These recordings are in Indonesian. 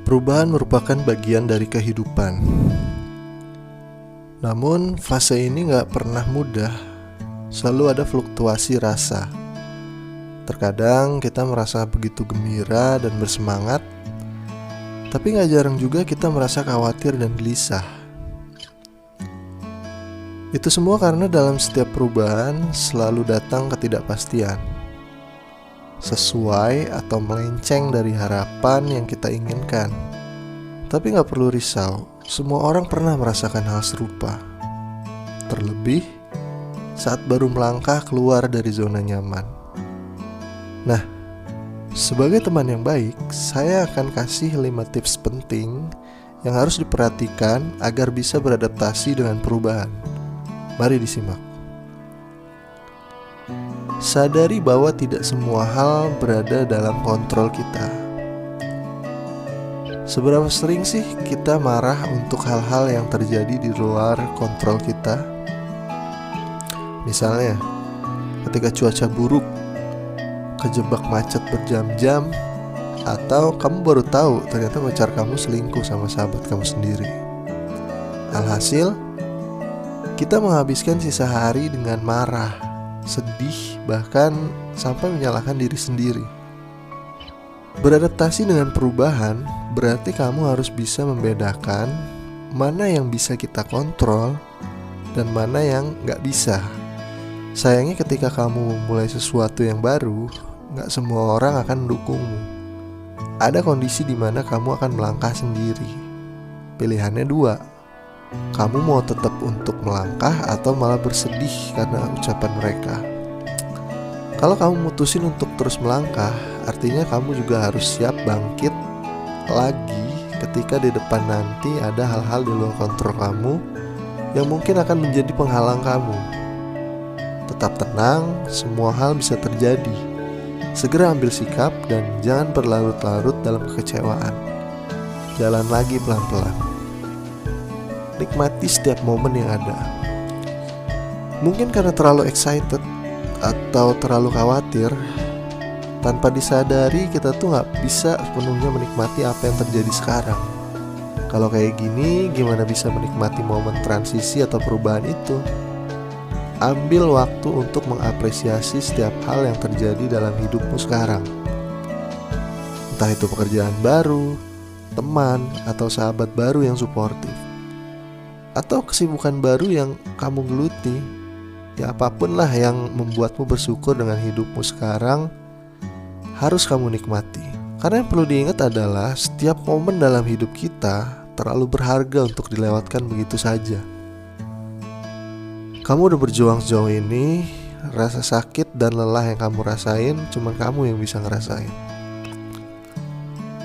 Perubahan merupakan bagian dari kehidupan. Namun fase ini gak pernah mudah. Selalu ada fluktuasi rasa. Terkadang kita merasa begitu gembira dan bersemangat, tapi gak jarang juga kita merasa khawatir dan gelisah. Itu semua karena dalam setiap perubahan selalu datang ketidakpastian, sesuai atau melenceng dari harapan yang kita inginkan. Tapi gak perlu risau, semua orang pernah merasakan hal serupa. Terlebih saat baru melangkah keluar dari zona nyaman. Nah, sebagai teman yang baik, saya akan kasih 5 tips penting yang harus diperhatikan agar bisa beradaptasi dengan perubahan. Mari disimak. Sadari bahwa tidak semua hal berada dalam kontrol kita. Seberapa sering sih kita marah untuk hal-hal yang terjadi di luar kontrol kita? Misalnya, ketika cuaca buruk, kejebak macet berjam-jam, atau kamu baru tahu ternyata pacar kamu selingkuh sama sahabat kamu sendiri. Alhasil, kita menghabiskan sisa hari dengan marah, sedih, bahkan sampai menyalahkan diri sendiri. Beradaptasi dengan perubahan berarti kamu harus bisa membedakan mana yang bisa kita kontrol dan mana yang gak bisa. Sayangnya ketika kamu memulai sesuatu yang baru, gak semua orang akan mendukungmu. Ada kondisi di mana kamu akan melangkah sendiri. Pilihannya 2. Kamu mau tetap untuk melangkah atau malah bersedih karena ucapan mereka. Kalau kamu mutusin untuk terus melangkah, artinya kamu juga harus siap bangkit lagi ketika di depan nanti ada hal-hal di luar kontrol kamu yang mungkin akan menjadi penghalang kamu. Tetap tenang, semua hal bisa terjadi. Segera ambil sikap dan jangan berlarut-larut dalam kekecewaan. Jalan lagi pelan-pelan. Nikmati setiap momen yang ada. Mungkin karena terlalu excited atau terlalu khawatir, tanpa disadari kita tuh gak bisa sepenuhnya menikmati apa yang terjadi sekarang. Kalau kayak gini, gimana bisa menikmati momen transisi atau perubahan itu? Ambil waktu untuk mengapresiasi setiap hal yang terjadi dalam hidupmu sekarang. Entah itu pekerjaan baru, teman, atau sahabat baru yang suportif, atau kesibukan baru yang kamu geluti. Ya apapun lah yang membuatmu bersyukur dengan hidupmu sekarang, harus kamu nikmati. Karena yang perlu diingat adalah setiap momen dalam hidup kita terlalu berharga untuk dilewatkan begitu saja. Kamu udah berjuang sejauh ini, rasa sakit dan lelah yang kamu rasain cuma kamu yang bisa ngerasain.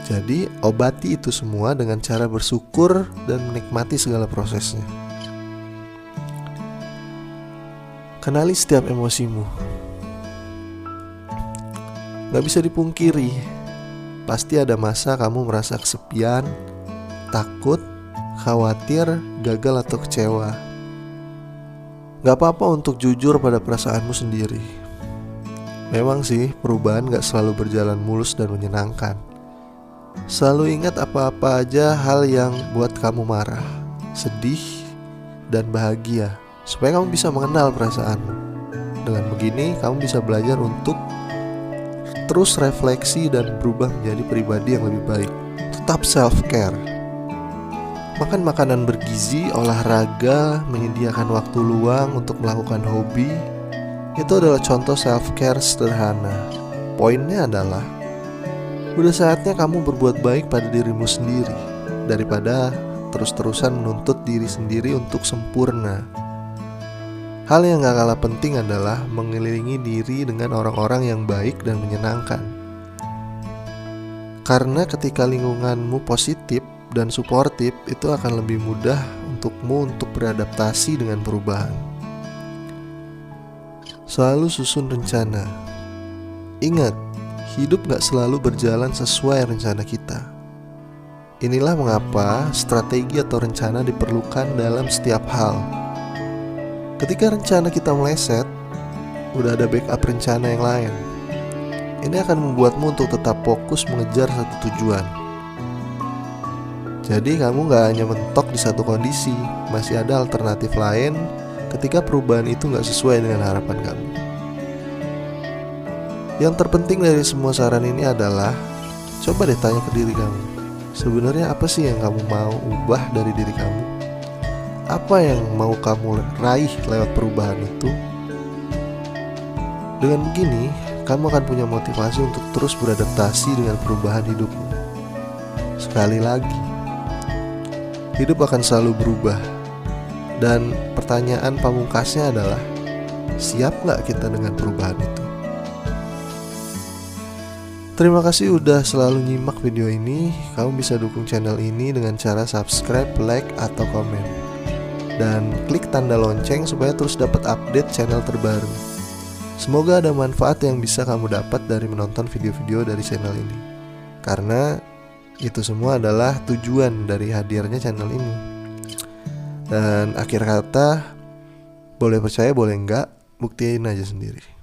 Jadi obati itu semua dengan cara bersyukur dan menikmati segala prosesnya. Kenali setiap emosimu. Gak bisa dipungkiri, pasti ada masa kamu merasa kesepian, takut, khawatir, gagal atau kecewa. Gak apa-apa untuk jujur pada perasaanmu sendiri. Memang sih perubahan gak selalu berjalan mulus dan menyenangkan. Selalu ingat apa-apa aja hal yang buat kamu marah, sedih, dan bahagia, supaya kamu bisa mengenal perasaanmu. Dengan begini, kamu bisa belajar untuk terus refleksi dan berubah menjadi pribadi yang lebih baik. Tetap self-care. Makan makanan bergizi, olahraga, menyediakan waktu luang untuk melakukan hobi. Itu adalah contoh self-care sederhana. Poinnya adalah udah saatnya kamu berbuat baik pada dirimu sendiri daripada terus-terusan menuntut diri sendiri untuk sempurna. Hal yang gak kalah penting adalah mengelilingi diri dengan orang-orang yang baik dan menyenangkan. Karena ketika lingkunganmu positif dan suportif, itu akan lebih mudah untukmu untuk beradaptasi dengan perubahan. Selalu susun rencana. Ingat, hidup gak selalu berjalan sesuai rencana kita. Inilah mengapa strategi atau rencana diperlukan dalam setiap hal. Ketika rencana kita meleset, udah ada backup rencana yang lain. Ini akan membuatmu untuk tetap fokus mengejar satu tujuan. Jadi kamu gak hanya mentok di satu kondisi, masih ada alternatif lain ketika perubahan itu gak sesuai dengan harapan kamu. Yang terpenting dari semua saran ini adalah coba deh tanya ke diri kamu, sebenarnya apa sih yang kamu mau ubah dari diri kamu? Apa yang mau kamu raih lewat perubahan itu? Dengan begini, kamu akan punya motivasi untuk terus beradaptasi dengan perubahan hidupmu. Sekali lagi, hidup akan selalu berubah. Dan pertanyaan pamungkasnya adalah, siap gak kita dengan perubahan itu? Terima kasih udah selalu nyimak video ini. Kamu bisa dukung channel ini dengan cara subscribe, like, atau komen. Dan klik tanda lonceng supaya terus dapat update channel terbaru. Semoga ada manfaat yang bisa kamu dapat dari menonton video-video dari channel ini. Karena itu semua adalah tujuan dari hadirnya channel ini. Dan akhir kata, boleh percaya boleh enggak, buktiin aja sendiri.